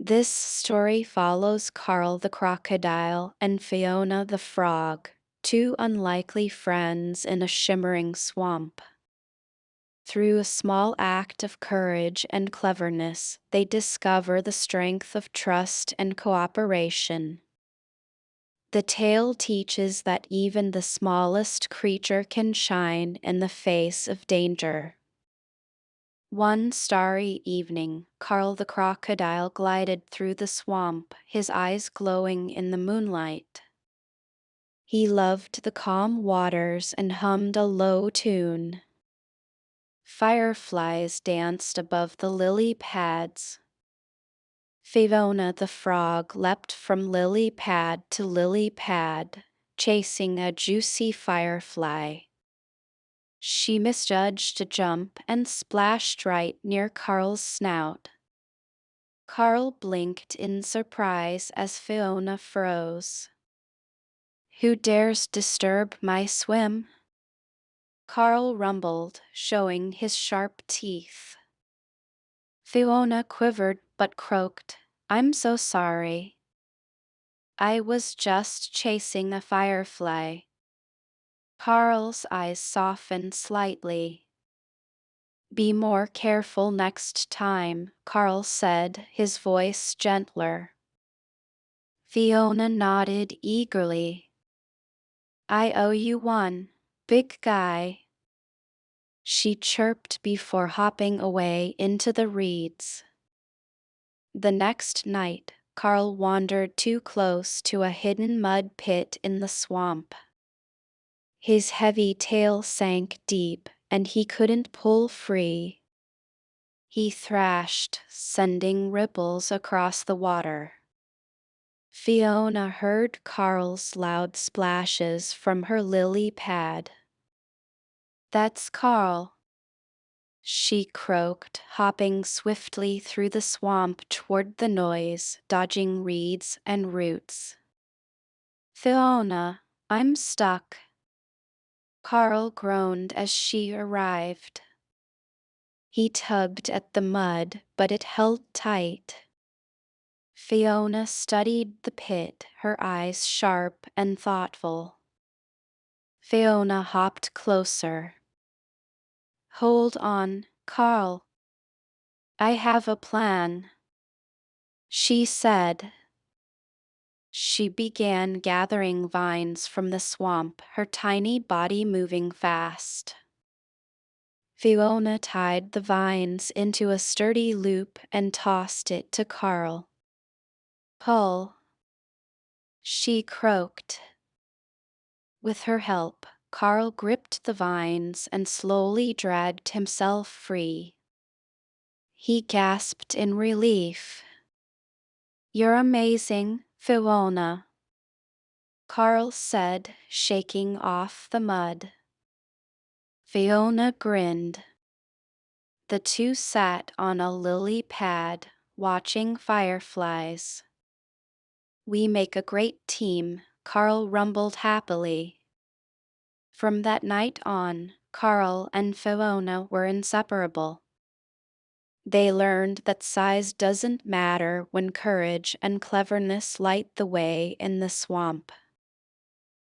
This story follows Carl the crocodile and Fiona the frog, two unlikely friends in a shimmering swamp. Through a small act of courage and cleverness, they discover the strength of trust and cooperation. The tale teaches that even the smallest creature can shine in the face of danger. One starry evening, Carl the crocodile glided through the swamp, his eyes glowing in the moonlight. He loved the calm waters and hummed a low tune. Fireflies danced above the lily pads. Fiona the frog leapt from lily pad to lily pad, chasing a juicy firefly. She misjudged a jump and splashed right near Carl's snout. Carl blinked in surprise as Fiona froze. "Who dares disturb my swim?" Carl rumbled, showing his sharp teeth. Fiona quivered but croaked, "I'm so sorry. I was just chasing a firefly." Carl's eyes softened slightly. "Be more careful next time," Carl said, his voice gentler. Fiona nodded eagerly. "I owe you one, big guy," she chirped before hopping away into the reeds. The next night, Carl wandered too close to a hidden mud pit in the swamp. His heavy tail sank deep, and he couldn't pull free. He thrashed, sending ripples across the water. Fiona heard Carl's loud splashes from her lily pad. "That's Carl," she croaked, hopping swiftly through the swamp toward the noise, dodging reeds and roots. "Fiona, I'm stuck." Carl groaned as she arrived. He tugged at the mud, but it held tight. Fiona studied the pit, her eyes sharp and thoughtful. Fiona hopped closer. "Hold on, Carl. I have a plan," she said. She began gathering vines from the swamp, her tiny body moving fast. Fiona tied the vines into a sturdy loop and tossed it to Carl. "Pull," she croaked. With her help, Carl gripped the vines and slowly dragged himself free. He gasped in relief. "You're amazing, Fiona," Carl said, shaking off the mud. Fiona grinned. The two sat on a lily pad, watching fireflies. "We make a great team," Carl rumbled happily. From that night on, Carl and Fiona were inseparable. They learned that size doesn't matter when courage and cleverness light the way in the swamp.